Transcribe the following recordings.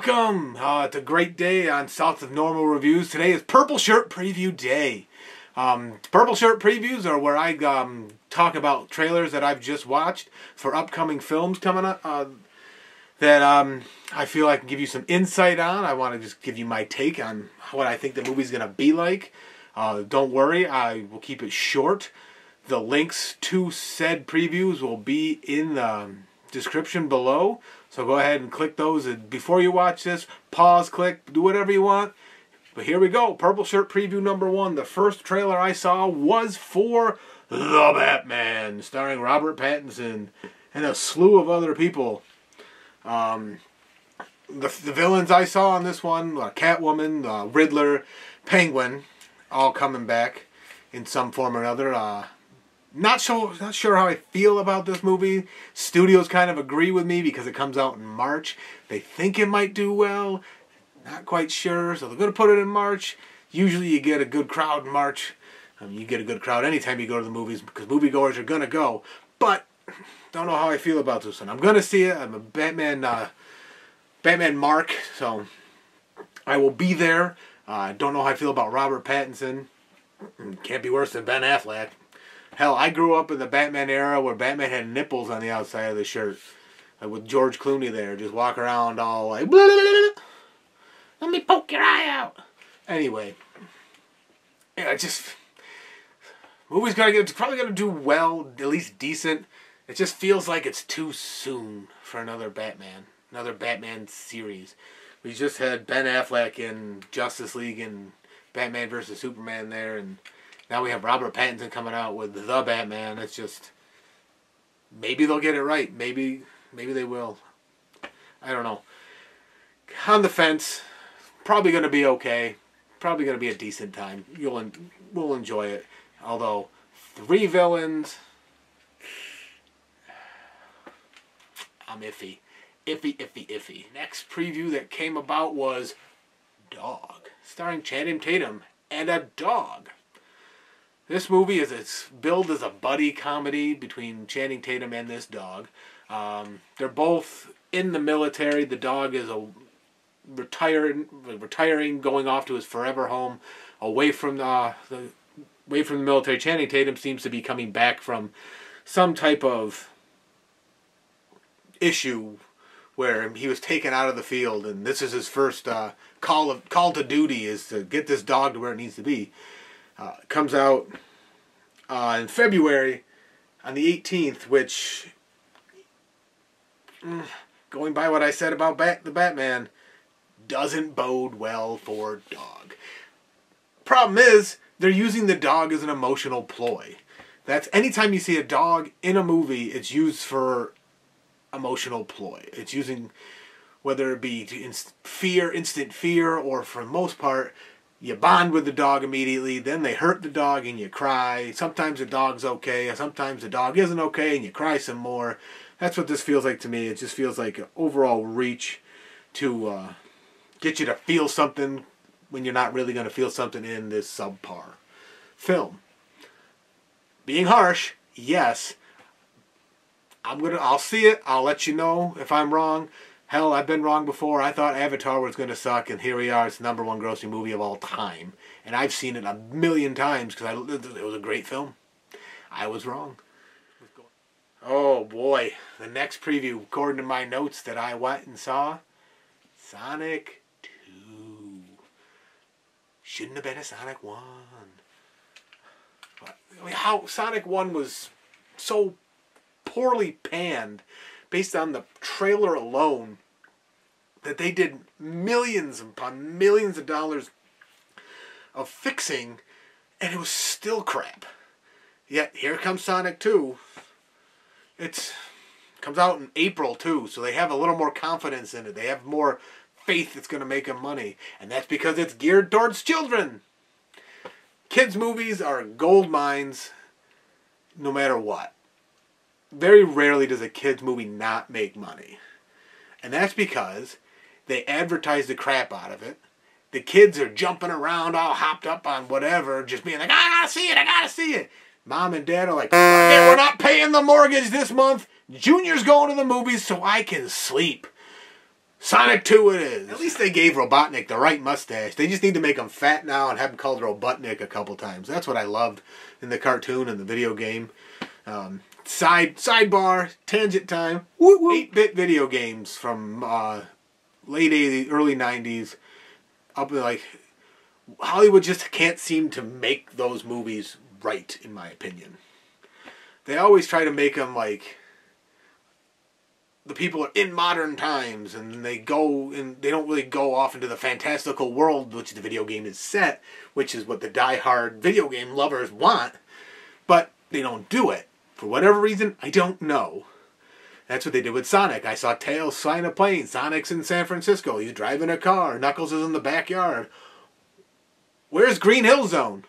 Welcome! It's a great day on South of Normal Reviews. Today is Purple Shirt Preview Day. Purple Shirt Previews are where I talk about trailers that I've just watched for upcoming films coming up that I feel I can give you some insight on. I want to just give you my take on what I think the movie's going to be like. Don't worry, I will keep it short. The links to said previews will be in the description below. So go ahead and click those. And before you watch this, pause, click, do whatever you want. But here we go. Purple Shirt Preview number 1. The first trailer I saw was for The Batman, starring Robert Pattinson and a slew of other people. The villains I saw on this one, Catwoman, Riddler, Penguin, all coming back in some form or another. Not sure how I feel about this movie. Studios kind of agree with me because it comes out in March. They think it might do well. Not quite sure, so they're going to put it in March. Usually you get a good crowd in March. You get a good crowd anytime you go to the movies because moviegoers are going to go. But don't know how I feel about this one. I'm going to see it. I'm a Batman mark, so I will be there. Don't know how I feel about Robert Pattinson. Can't be worse than Ben Affleck. Hell, I grew up in the Batman era where Batman had nipples on the outside of the shirt. Like with George Clooney there, just walk around all like, blah, blah, blah, blah. Let me poke your eye out. Anyway, yeah, movie's probably gonna do well, at least decent. It just feels like it's too soon for another Batman series. We just had Ben Affleck in Justice League and Batman vs. Superman there, and now we have Robert Pattinson coming out with The Batman. It's just, maybe they'll get it right. Maybe they will. I don't know. On the fence. Probably going to be okay. Probably going to be a decent time. We'll enjoy it. Although, 3 villains, I'm iffy. Iffy. Next preview that came about was Dog, starring Channing Tatum and a dog. This movie is billed as a buddy comedy between Channing Tatum and this dog. They're both in the military. The dog is retiring, going off to his forever home, away from the military. Channing Tatum seems to be coming back from some type of issue where he was taken out of the field, and this is his first call to duty, is to get this dog to where it needs to be. Comes out in February on the 18th, which, going by what I said about the Batman, doesn't bode well for Dog. Problem is, they're using the dog as an emotional ploy. That's anytime you see a dog in a movie, it's used for emotional ploy. It's using, whether it be instant fear, or for the most part, you bond with the dog immediately, then they hurt the dog and you cry. Sometimes the dog's okay, sometimes the dog isn't okay and you cry some more. That's what this feels like to me. It just feels like an overall reach to get you to feel something when you're not really going to feel something in this subpar film. Being harsh, yes. I'll see it. I'll let you know if I'm wrong. Hell, I've been wrong before. I thought Avatar was going to suck, and here we are. It's the #1 grossing movie of all time. And I've seen it a million times because it was a great film. I was wrong. Oh boy. The next preview, according to my notes that I went and saw, Sonic 2. Shouldn't have been a Sonic 1. I mean, how Sonic 1 was so poorly panned based on the trailer alone, that they did millions upon millions of dollars of fixing, and it was still crap. Yet here comes Sonic 2. It comes out in April too, so they have a little more confidence in it. They have more faith it's going to make them money, and that's because it's geared towards children. Kids' movies are gold mines no matter what. Very rarely does a kids movie not make money. And that's because they advertise the crap out of it. The kids are jumping around all hopped up on whatever, just being like, I gotta see it. Mom and Dad are like, we're not paying the mortgage this month. Junior's going to the movies so I can sleep. Sonic 2 it is. At least they gave Robotnik the right mustache. They just need to make him fat now and have him called Robotnik a couple times. That's what I loved in the cartoon and the video game. Sidebar, tangent time. 8-bit video games from late 80s, early 90s. Up like Hollywood just can't seem to make those movies right, in my opinion. They always try to make them like the people are in modern times, and they don't really go off into the fantastical world which the video game is set, which is what the die-hard video game lovers want, but they don't do it. For whatever reason, I don't know. That's what they did with Sonic. I saw Tails flying a plane. Sonic's in San Francisco. He's driving a car. Knuckles is in the backyard. Where's Green Hill Zone?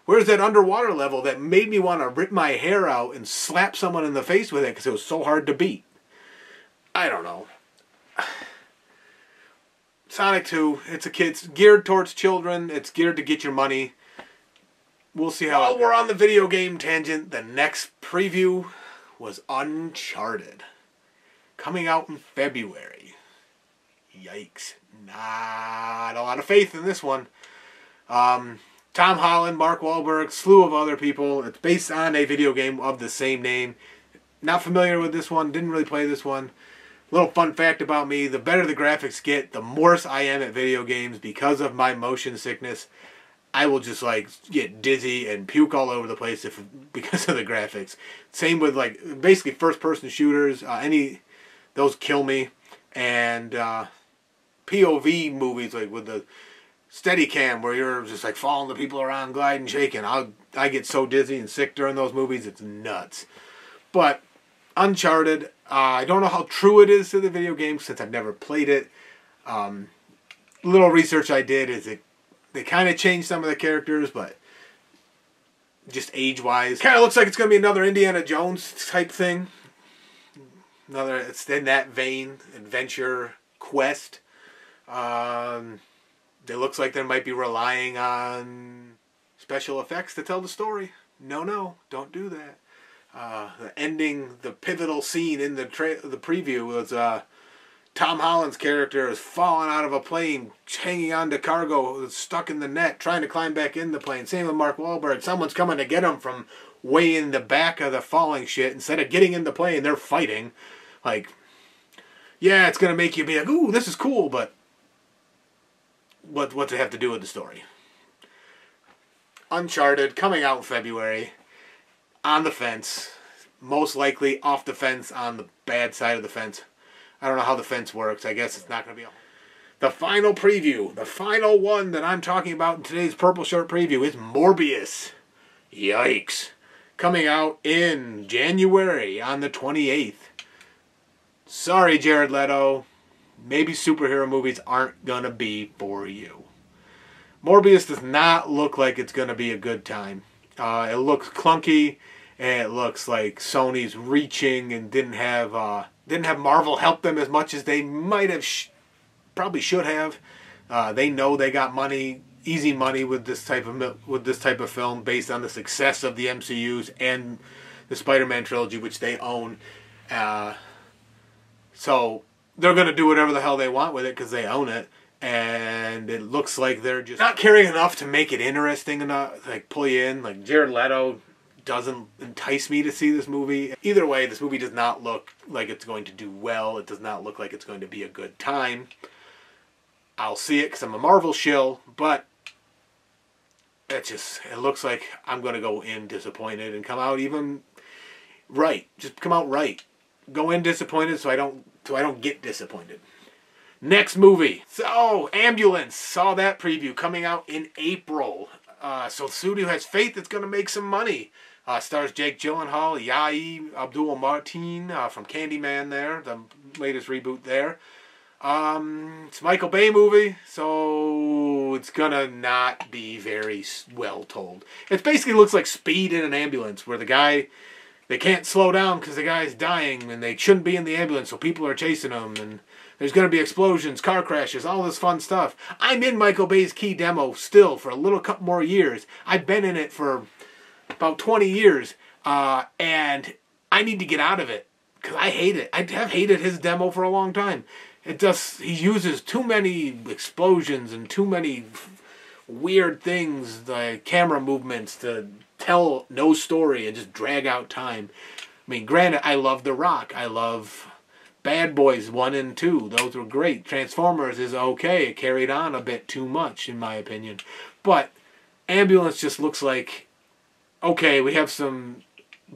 Where's that underwater level that made me want to rip my hair out and slap someone in the face with it because it was so hard to beat? I don't know. Sonic 2, it's geared towards children. It's geared to get your money. We'll see how... While we're on the video game tangent, the next preview was Uncharted. Coming out in February. Yikes. Not a lot of faith in this one. Tom Holland, Mark Wahlberg, slew of other people. It's based on a video game of the same name. Not familiar with this one. Didn't really play this one. Little fun fact about me. The better the graphics get, the worse I am at video games because of my motion sickness. I will just like get dizzy and puke all over the place because of the graphics. Same with like basically first-person shooters. Those kill me. And POV movies like with the Steadicam where you're just like following the people around, gliding, shaking. I get so dizzy and sick during those movies. It's nuts. But Uncharted, I don't know how true it is to the video game since I've never played it. Little research I did is they kind of changed some of the characters, but just age-wise. Kind of looks like it's going to be another Indiana Jones type thing. It's in that vein, adventure, quest. It looks like they might be relying on special effects to tell the story. No, don't do that. The ending, the pivotal scene in the preview was Tom Holland's character is falling out of a plane, hanging onto cargo, stuck in the net, trying to climb back in the plane. Same with Mark Wahlberg. Someone's coming to get him from way in the back of the falling shit. Instead of getting in the plane, they're fighting. Like, yeah, it's going to make you be like, ooh, this is cool, but what's it have to do with the story? Uncharted, coming out in February. On the fence. Most likely off the fence on the bad side of the fence. I don't know how the fence works. I guess it's not going to be... The final preview. The final one that I'm talking about in today's Purple Shirt preview is Morbius. Yikes. Coming out in January on the 28th. Sorry, Jared Leto. Maybe superhero movies aren't going to be for you. Morbius does not look like it's going to be a good time. It looks clunky, and it looks like Sony's reaching and didn't have Marvel help them as much as they might have, probably should have. They know they got money, easy money with this type of film based on the success of the MCU's and the Spider-Man trilogy, which they own. So they're going to do whatever the hell they want with it because they own it. And it looks like they're just not caring enough to make it interesting enough, like pull you in. Like Jared Leto doesn't entice me to see this movie. Either way, this movie does not look like it's going to do well. It does not look like it's going to be a good time. I'll see it because I'm a Marvel shill, but it looks like I'm going to go in disappointed and come out even right. Just come out right. Go in disappointed so I don't get disappointed. Next movie. So, Ambulance. Saw that preview coming out in April. So, studio has faith it's going to make some money. Stars Jake Gyllenhaal, Yahya Abdul-Mateen from Candyman there. The latest reboot there. It's a Michael Bay movie. So, it's going to not be very well told. It basically looks like Speed in an ambulance where the guy... They can't slow down because the guy's dying and they shouldn't be in the ambulance so people are chasing him and... There's going to be explosions, car crashes, all this fun stuff. I'm in Michael Bay's Key demo still for a little couple more years. I've been in it for about 20 years. And I need to get out of it. Because I hate it. I have hated his demo for a long time. he uses too many explosions and too many weird things, like camera movements, to tell no story and just drag out time. I mean, granted, I love The Rock. I love Bad Boys 1 and 2. Those were great. Transformers is okay. It carried on a bit too much, in my opinion. But Ambulance just looks like, okay, we have some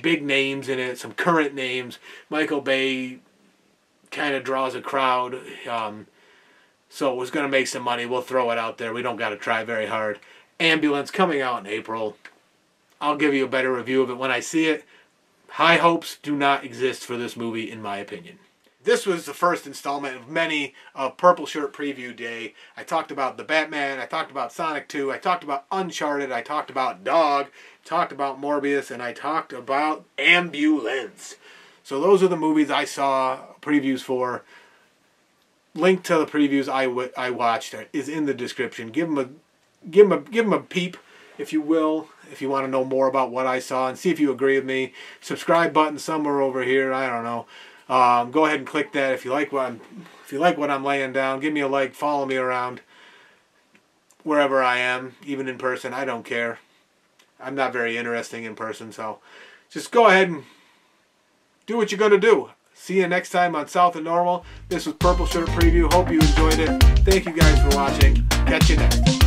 big names in it, some current names. Michael Bay kind of draws a crowd. So it was going to make some money. We'll throw it out there. We don't got to try very hard. Ambulance coming out in April. I'll give you a better review of it when I see it. High hopes do not exist for this movie, in my opinion. This was the first installment of many of Purple Shirt Preview Day. I talked about The Batman. I talked about Sonic 2. I talked about Uncharted. I talked about Dog. Talked about Morbius. And I talked about Ambulance. So those are the movies I saw previews for. Link to the previews I watched is in the description. Give them a peep, if you will, if you want to know more about what I saw and see if you agree with me. Subscribe button somewhere over here. I don't know. Go ahead and click that if you like what I'm laying down. Give me a like. Follow me around wherever I am, even in person. I don't care. I'm not very interesting in person, so just go ahead and do what you're gonna do. See you next time on South of Normal. This was Purple Shirt Preview. Hope you enjoyed it. Thank you guys for watching. Catch you next.